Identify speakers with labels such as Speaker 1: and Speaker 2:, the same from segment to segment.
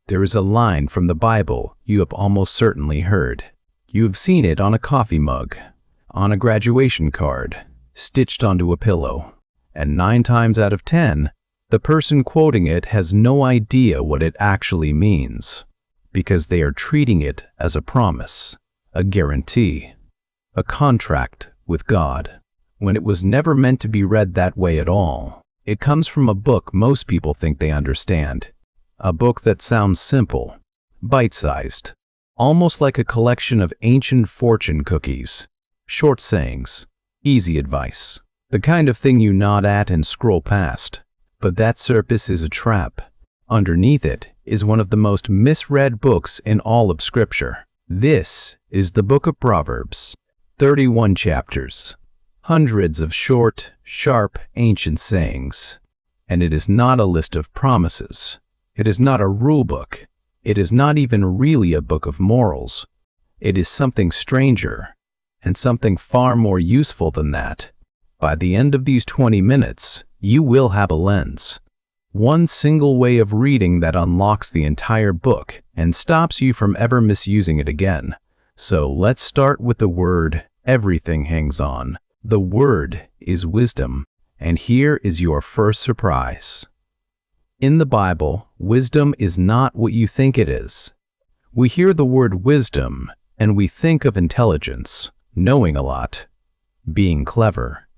Speaker 1: There is a line from the Bible you have almost certainly heard. You have seen it on a coffee mug, on a graduation card, stitched onto a pillow. And 9 times out of 10, the person quoting it has no idea what it actually means, because they are treating it as a promise, a guarantee, a contract with God, when it was never meant to be read that way at all. It comes from a book most people think they understand, a book that sounds simple, bite-sized, almost like a collection of ancient fortune cookies, short sayings, easy advice, the kind of thing you nod at and scroll past. But that surface is a trap. Underneath it is one of the most misread books in all of Scripture. This is the Book of Proverbs. 31 chapters, hundreds of short, sharp, ancient sayings. And it is not a list of promises. It is not a rule book. It is not even really a book of morals. It is something stranger, and something far more useful than that. By the end of these 20 minutes, you will have a lens. One single way of reading that unlocks the entire book and stops you from ever misusing it again. So let's start with the word everything hangs on. The word is wisdom, and here is your first surprise. In the Bible, wisdom is not what you think it is. We hear the word wisdom, and we think of intelligence, knowing a lot, being clever.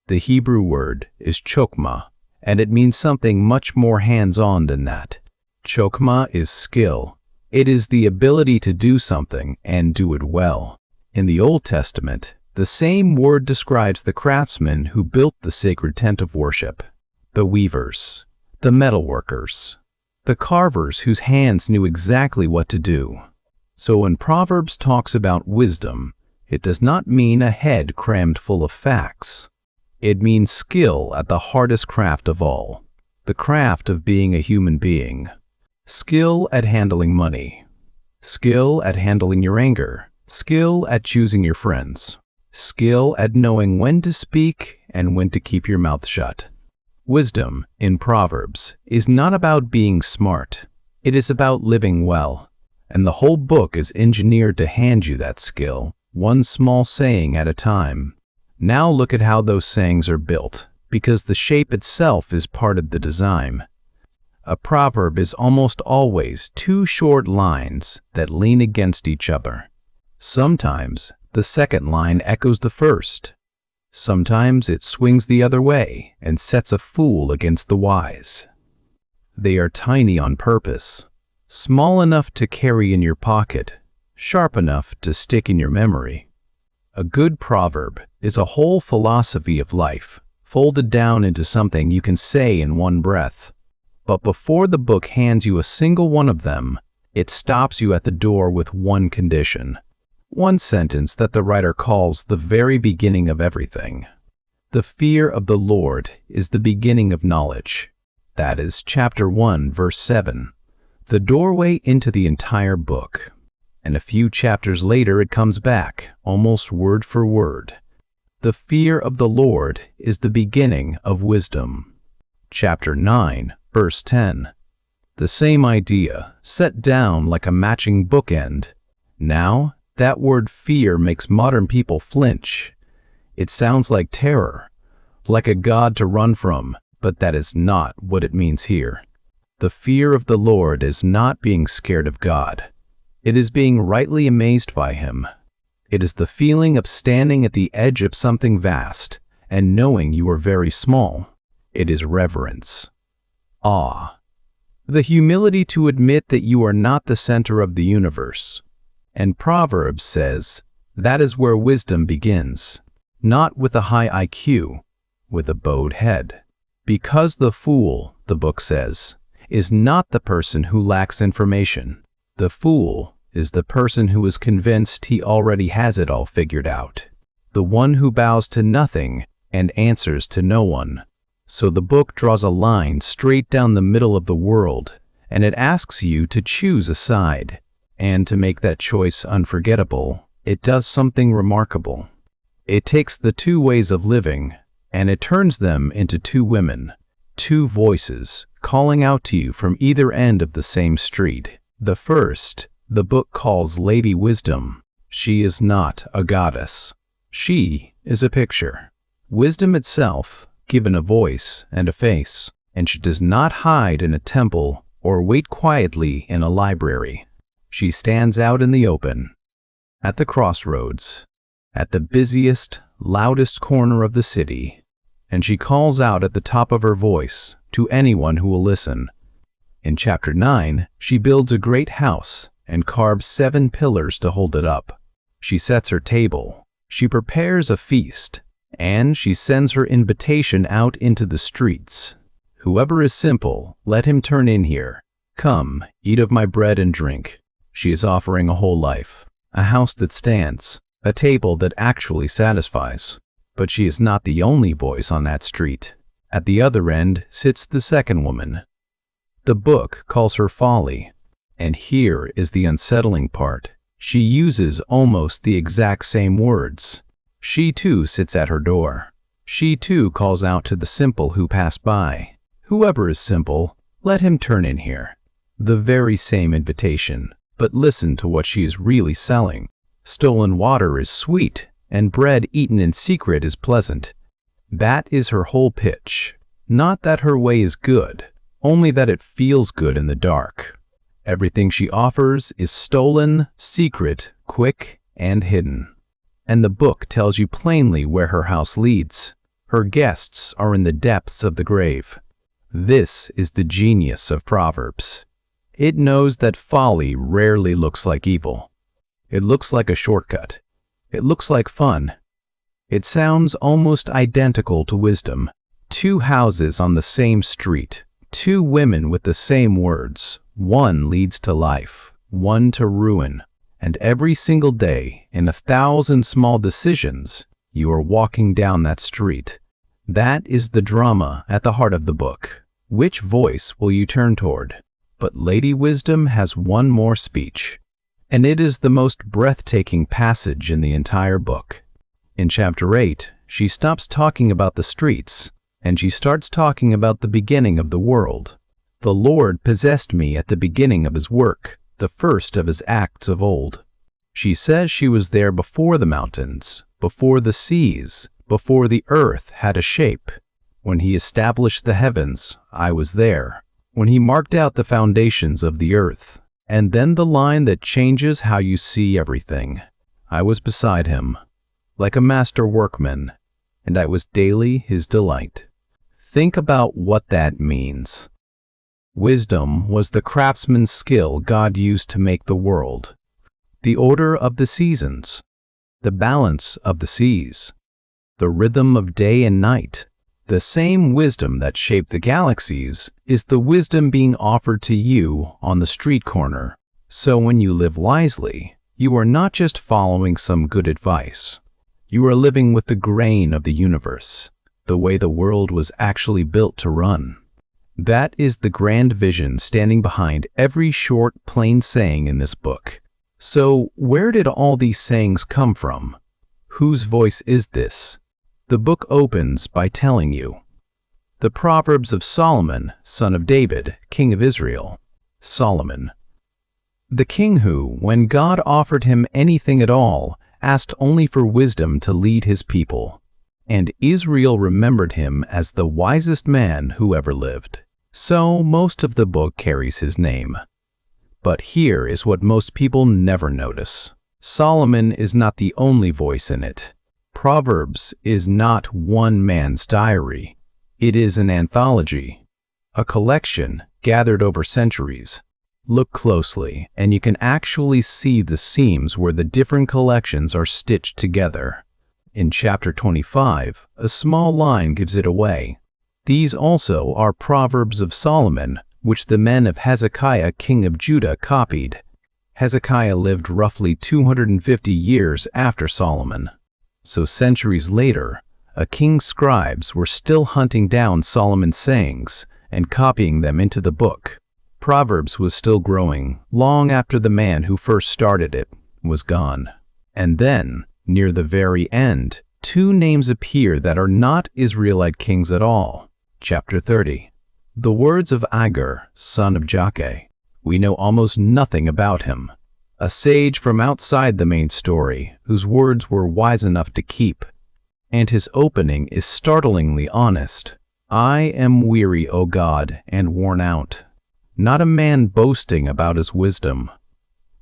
Speaker 1: The Hebrew word is chokmah, and it means something much more hands-on than that. Chokmah is skill. It is the ability to do something and do it well. In the Old Testament, the same word describes the craftsmen who built the sacred tent of worship, the weavers, the metalworkers, the carvers whose hands knew exactly what to do. So when Proverbs talks about wisdom, it does not mean a head crammed full of facts. It means skill at the hardest craft of all, the craft of being a human being. Skill at handling money, skill at handling your anger, skill at choosing your friends, skill at knowing when to speak and when to keep your mouth shut. Wisdom, in Proverbs, is not about being smart. It is about living well. And the whole book is engineered to hand you that skill, one small saying at a time. Now look at how those sayings are built, because the shape itself is part of the design. A proverb is almost always 2 short lines that lean against each other. Sometimes the second line echoes the first. Sometimes it swings the other way and sets a fool against the wise. They are tiny on purpose, small enough to carry in your pocket, sharp enough to stick in your memory. A good proverb is a whole philosophy of life, folded down into something you can say in one breath. But before the book hands you a single one of them, it stops you at the door with one condition. One sentence that the writer calls the very beginning of everything. The fear of the Lord is the beginning of knowledge. That is chapter 1, verse 7. The doorway into the entire book. And a few chapters later it comes back, almost word for word. The fear of the Lord is the beginning of wisdom. Chapter 9, verse 10. The same idea, set down like a matching bookend. Now, that word fear makes modern people flinch. It sounds like terror, like a god to run from, but that is not what it means here. The fear of the Lord is not being scared of God. It is being rightly amazed by Him. It is the feeling of standing at the edge of something vast and knowing you are very small. It is reverence, awe, the humility to admit that you are not the center of the universe. And Proverbs says that is where wisdom begins, not with a high IQ, with a bowed head. Because the fool, the book says, is not the person who lacks information. The fool is the person who is convinced he already has it all figured out, the one who bows to nothing and answers to no one. So the book draws a line straight down the middle of the world, and it asks you to choose a side. And to make that choice unforgettable, it does something remarkable. It takes the 2 ways of living, and it turns them into 2 women, two voices calling out to you from either end of the same street. The first, the book calls Lady Wisdom. She is not a goddess. She is a picture. Wisdom itself, given a voice and a face, and she does not hide in a temple or wait quietly in a library. She stands out in the open, at the crossroads, at the busiest, loudest corner of the city, and she calls out at the top of her voice to anyone who will listen. In chapter 9, she builds a great house and carves 7 pillars to hold it up. She sets her table, she prepares a feast, and she sends her invitation out into the streets. Whoever is simple, let him turn in here. Come, eat of my bread and drink. She is offering a whole life, a house that stands, a table that actually satisfies. But she is not the only voice on that street. At the other end sits the second woman. The book calls her Folly. And here is the unsettling part. She uses almost the exact same words. She too sits at her door. She too calls out to the simple who pass by. Whoever is simple, let him turn in here. The very same invitation, but listen to what she is really selling. Stolen water is sweet, and bread eaten in secret is pleasant. That is her whole pitch. Not that her way is good, only that it feels good in the dark. Everything she offers is stolen, secret, quick, and hidden. And the book tells you plainly where her house leads. Her guests are in the depths of the grave. This is the genius of Proverbs. It knows that folly rarely looks like evil. It looks like a shortcut. It looks like fun. It sounds almost identical to wisdom. 2 houses on the same street, 2 women with the same words. One leads to life, one to ruin. And every single day, in 1,000 small decisions, you are walking down that street. That is the drama at the heart of the book. Which voice will you turn toward? But Lady Wisdom has one more speech, and it is the most breathtaking passage in the entire book. In chapter 8, she stops talking about the streets, and she starts talking about the beginning of the world. The Lord possessed me at the beginning of his work, the first of his acts of old. She says she was there before the mountains, before the seas, before the earth had a shape. When he established the heavens, I was there. When he marked out the foundations of the earth, and then the line that changes how you see everything. I was beside him, like a master workman, and I was daily his delight. Think about what that means. Wisdom was the craftsman's skill God used to make the world, the order of the seasons, the balance of the seas, the rhythm of day and night. The same wisdom that shaped the galaxies is the wisdom being offered to you on the street corner. So when you live wisely, you are not just following some good advice. You are living with the grain of the universe, the way the world was actually built to run. That is the grand vision standing behind every short, plain saying in this book. So, where did all these sayings come from? Whose voice is this? The book opens by telling you. The Proverbs of Solomon, son of David, king of Israel. Solomon, the king who, when God offered him anything at all, asked only for wisdom to lead his people. And Israel remembered him as the wisest man who ever lived. So most of the book carries his name. But here is what most people never notice. Solomon is not the only voice in it. Proverbs is not one man's diary. It is an anthology, a collection gathered over centuries. Look closely, and you can actually see the seams where the different collections are stitched together. In chapter 25, a small line gives it away. These also are Proverbs of Solomon, which the men of Hezekiah, king of Judah, copied. Hezekiah lived roughly 250 years after Solomon. So centuries later, a king's scribes were still hunting down Solomon's sayings and copying them into the book. Proverbs was still growing long after the man who first started it was gone. And then, near the very end, 2 names appear that are not Israelite kings at all. Chapter 30. The words of Agur, son of Jakeh. We know almost nothing about him. A sage from outside the main story, whose words were wise enough to keep. And his opening is startlingly honest. I am weary, O God, and worn out. Not a man boasting about his wisdom.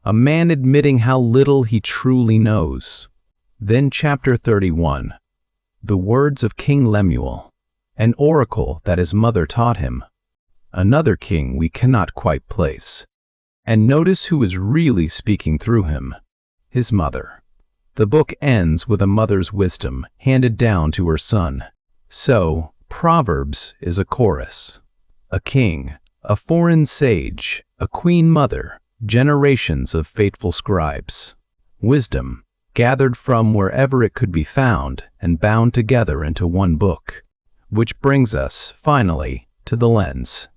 Speaker 1: A man admitting how little he truly knows. Then chapter 31. The words of King Lemuel. An oracle that his mother taught him. Another king we cannot quite place. And notice who is really speaking through him. His mother. The book ends with a mother's wisdom handed down to her son. So, Proverbs is a chorus. A king, a foreign sage, a queen mother, generations of faithful scribes. Wisdom, gathered from wherever it could be found and bound together into one book. Which brings us, finally, to the lens.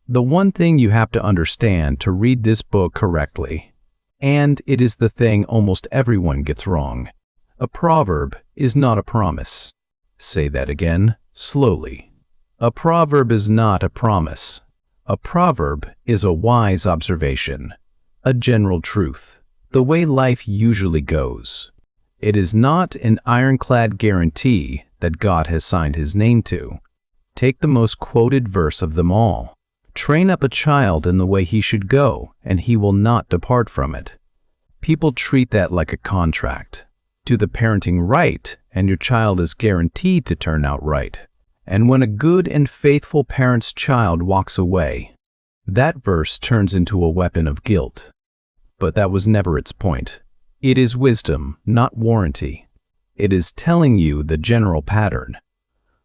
Speaker 1: The one thing you have to understand to read this book correctly, and it is the thing almost everyone gets wrong, a proverb is not a promise. Say that again, slowly. A proverb is not a promise. A proverb is a wise observation, a general truth, the way life usually goes. It is not an ironclad guarantee that God has signed his name to. Take the most quoted verse of them all. Train up a child in the way he should go, and he will not depart from it. People treat that like a contract. Do the parenting right, and your child is guaranteed to turn out right. And when a good and faithful parent's child walks away, that verse turns into a weapon of guilt. But that was never its point. It is wisdom, not warranty. It is telling you the general pattern.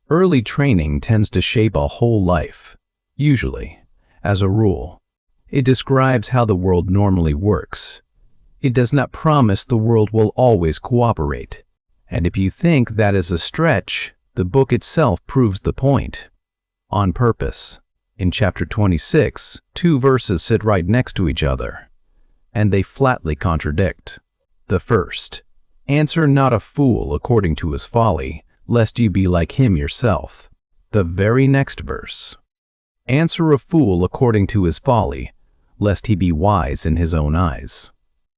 Speaker 1: Early training tends to shape a whole life. Usually, as a rule, it describes how the world normally works. It does not promise the world will always cooperate. And if you think that is a stretch, the book itself proves the point. On purpose. In chapter 26, two verses sit right next to each other, and they flatly contradict. The first, answer not a fool according to his folly, lest you be like him yourself. The very next verse, answer a fool according to his folly, lest he be wise in his own eyes.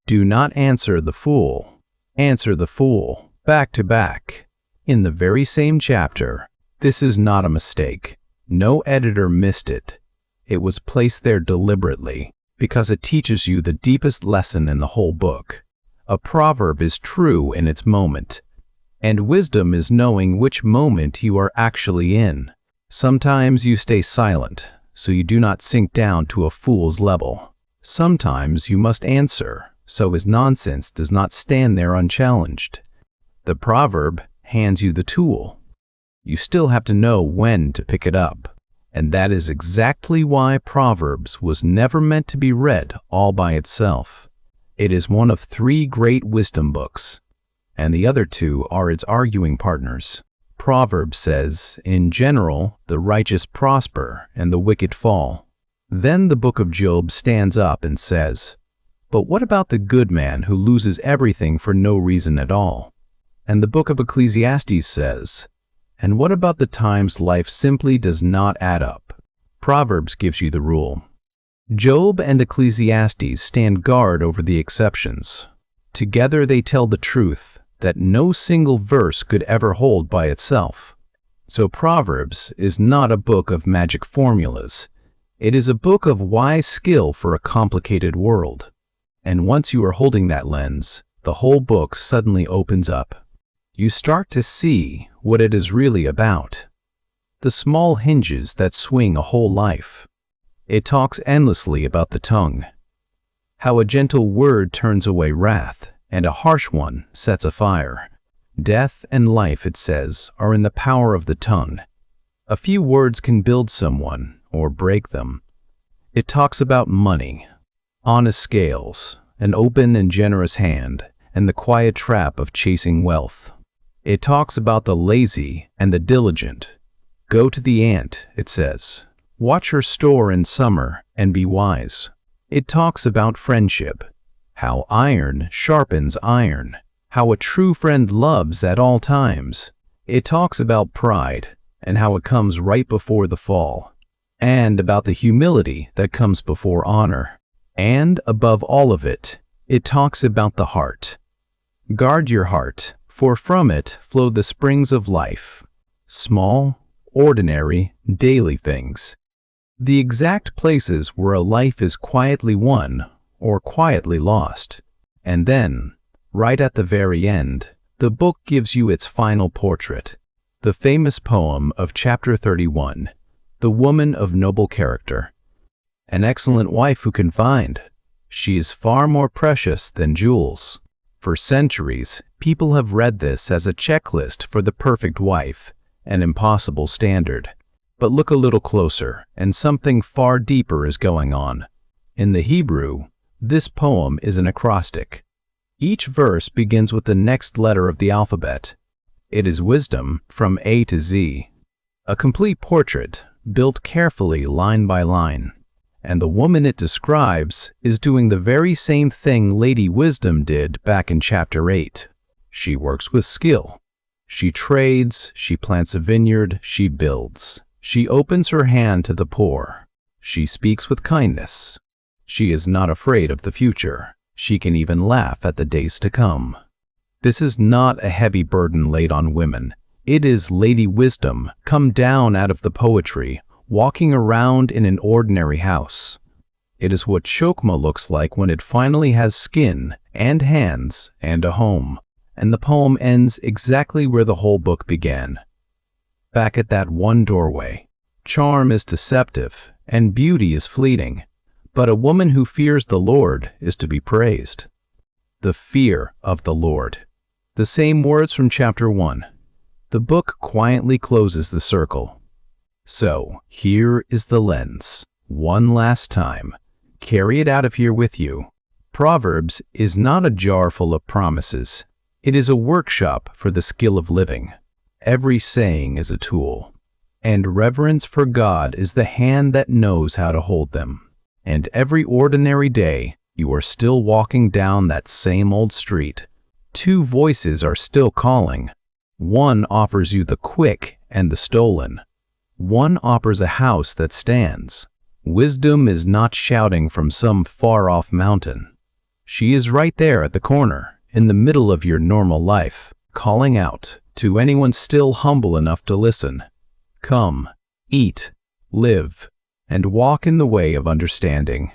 Speaker 1: Do not answer the fool. Answer the fool, back to back. In the very same chapter. This is not a mistake. No editor missed it. It was placed there deliberately, because it teaches you the deepest lesson in the whole book. A proverb is true in its moment, and wisdom is knowing which moment you are actually in. Sometimes you stay silent, so you do not sink down to a fool's level. Sometimes you must answer, so his nonsense does not stand there unchallenged. The proverb hands you the tool. You still have to know when to pick it up. And that is exactly why Proverbs was never meant to be read all by itself. It is one of three great wisdom books, and the other two are its arguing partners. Proverbs says, in general, the righteous prosper and the wicked fall. Then the book of Job stands up and says, but what about the good man who loses everything for no reason at all? And the book of Ecclesiastes says, and what about the times life simply does not add up? Proverbs gives you the rule. Job and Ecclesiastes stand guard over the exceptions. Together they tell the truth that no single verse could ever hold by itself. So Proverbs is not a book of magic formulas. It is a book of wise skill for a complicated world. And once you are holding that lens, the whole book suddenly opens up. You start to see what it is really about. The small hinges that swing a whole life. It talks endlessly about the tongue. How a gentle word turns away wrath, and a harsh one sets a fire. Death and life, it says, are in the power of the tongue. A few words can build someone or break them. It talks about money, honest scales, an open and generous hand, and the quiet trap of chasing wealth. It talks about the lazy and the diligent. Go to the ant, it says. Watch her store in summer and be wise. It talks about friendship, how iron sharpens iron, how a true friend loves at all times. It talks about pride, and how it comes right before the fall, and about the humility that comes before honor. And above all of it, it talks about the heart. Guard your heart, for from it flow the springs of life. Small, ordinary, daily things. The exact places where a life is quietly won or quietly lost. And then, right at the very end, the book gives you its final portrait. The famous poem of chapter 31, The Woman of Noble Character. An excellent wife who can find. She is far more precious than jewels. For centuries, people have read this as a checklist for the perfect wife, an impossible standard. But look a little closer, and something far deeper is going on. In the Hebrew, this poem is an acrostic. Each verse begins with the next letter of the alphabet. It is wisdom from A to Z. A complete portrait, built carefully line by line. And the woman it describes is doing the very same thing Lady Wisdom did back in chapter 8. She works with skill. She trades, she plants a vineyard, she builds. She opens her hand to the poor. She speaks with kindness. She is not afraid of the future. She can even laugh at the days to come. This is not a heavy burden laid on women. It is Lady Wisdom come down out of the poetry, walking around in an ordinary house. It is what chokmah looks like when it finally has skin and hands and a home. And the poem ends exactly where the whole book began. Back at that one doorway. Charm is deceptive and beauty is fleeting, but a woman who fears the Lord is to be praised. The fear of the Lord. The same words from chapter 1. The book quietly closes the circle. So, here is the lens. One last time. Carry it out of here with you. Proverbs is not a jar full of promises. It is a workshop for the skill of living. Every saying is a tool. And reverence for God is the hand that knows how to hold them. And every ordinary day, you are still walking down that same old street. Two voices are still calling. One offers you the quick and the stolen. One offers a house that stands. Wisdom is not shouting from some far-off mountain. She is right there at the corner, in the middle of your normal life, calling out to anyone still humble enough to listen. Come, eat, live, and walk in the way of understanding.